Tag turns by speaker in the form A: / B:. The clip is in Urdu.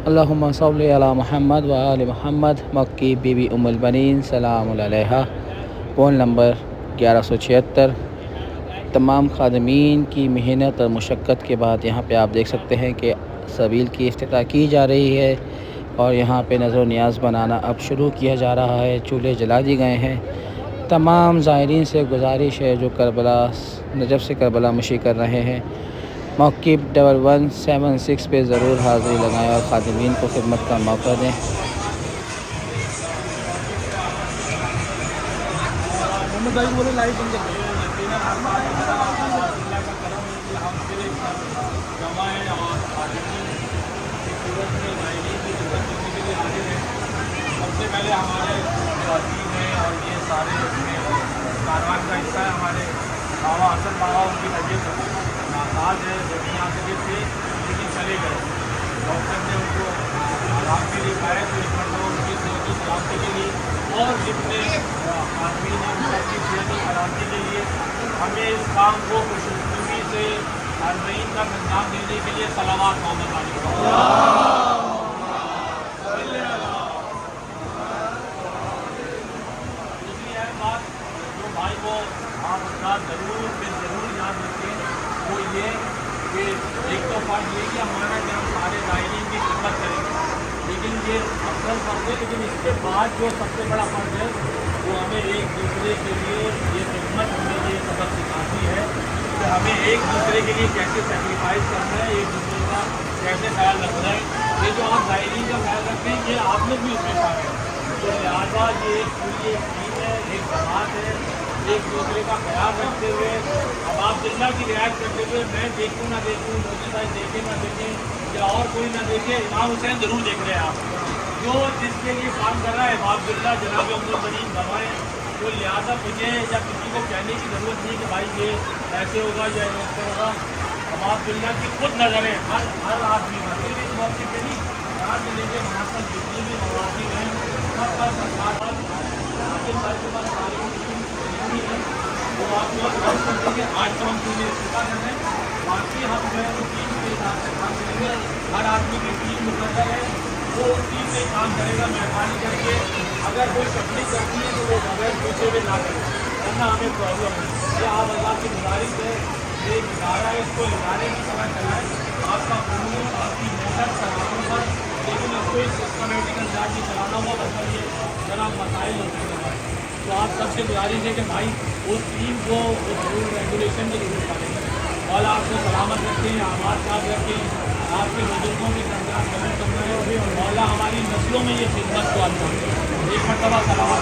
A: اللہم صلی علی محمد و آل محمد مکی بی بی ام البنین سلام علیہا۔ Phone number 1176۔ تمام خادمین کی محنت اور مشقت کے بعد یہاں پہ آپ دیکھ سکتے ہیں کہ سبیل کی افتتاح کی جا رہی ہے اور یہاں پہ نظر و نیاز بنانا اب شروع کیا جا رہا ہے۔ چولہے جلا دیے گئے ہیں۔ تمام زائرین سے گزارش ہے جو کربلا نجف سے کربلا مشی کر رہے ہیں، موقف 1176 پہ ضرور حاضری لگائیں اور خادمین کو خدمت کا موقع دیں۔
B: سب سے پہلے ہمارے خواتین ہیں اور یہ سارے کاروان کا حصہ ہے۔ ہمارے بابا حسن بابا ان کی طبیعت ناساز ہے، دنیا سے بھی تھے لیکن چلے گئے۔ ڈاکٹر نے ان کو آرام کے لیے کہا ہے تو ایک مرتبہ ان کی صحت کی سلامتی کے لیے اور جتنے آدمی ہیں ان کی صحت کی سلامتی کے لیے ہمیں اس کام کو خوشخصوصی سے عارضین کا انجام دینے کے لیے صلوات محمد علیہ بھائی کو آپ حضرات ضرور یاد رکھیں وہ یہ کہ ایک تو فرض یہ کہ ہمارا کہ ہم سارے زائرین کی خدمت کریں گے، لیکن یہ افضل فرض ہے، لیکن اس کے بعد جو سب سے بڑا فرض ہے وہ ہمیں ایک دوسرے کے لیے یہ خدمت ہمیں یہ سبق سکھاتی ہے کہ ہمیں ایک دوسرے کے لیے کیسے سیکریفائز کرنا ہے، ایک دوسرے کا کیسے خیال رکھنا ہے۔ یہ جو آپ زائرین کا خیال رکھتے ہیں یہ آپ لوگ بھی اس میں شامل ہیں، تو لہٰذا یہ ایک پوری ایک ٹیم ہے، ایک جماعت ہے، ایک دوسرے کا خیال رکھتے ہوئے اب آپ اللہ کی رعایت کرتے ہوئے میں دیکھوں نہ دیکھوں، موجود بھائی دیکھیں نہ دیکھیں یا اور کوئی نہ دیکھے، امام حسین ضرور دیکھ رہے ہیں آپ جو جس کے لیے کام کر رہا ہے عبد اللہ جناب ام البنین گواہ ہیں۔ تو لہٰذا مجھے یا کسی کو کہنے کی ضرورت نہیں کہ بھائی یہ ایسے ہوگا یا ایسے ہوگا۔ عبد اللہ کی خود نظریں ہر آدمی پر اس موقع پہ نہیں یہاں سے لے کے وہاں تک جتنی بھی مواد ہیں سب کا سرکار وہ آپ لوگ کر دیں آج تو ہم چیزیں استعمال کر رہے ہیں، باقی ہم جو ہے وہ ٹیم کے حساب سے کام کریں گے۔ ہر آدمی کی ٹیم مقرر ہے، وہ اس ٹیم میں کام کرے گا مہربانی کر کے۔ اگر کوئی تکلیف کرتی ہے تو وہ بغیر پوچھے ہوئے نہ کرے ورنہ ہمیں پرابلم ہے۔ یہ آپ اللہ کی گزارش ہے، یہ ایک ادارہ ہے، اس کو ادارے کی طرح چلائیں۔ آپ کا قانون آپ کی محنت سرحدوں پر، لیکن اس کو ایک سسٹمیٹک انداز سے چلانا ہوا مطلب یہ ذرا مسائل ہوتے ہیں۔ تو آپ سب سے گزارش ہے کہ بھائی اس ٹیم کو ضرور ریگولیشن کی ضرورت پڑے گی اور آپ کو سلامت رکھیں، آباد یاد رکھیں، آپ کے بزرگوں کے درمیان قدر کرنا ہے اور مولا ہماری نسلوں میں یہ خدمت کو انجام دے۔ ایک مرتبہ سلامت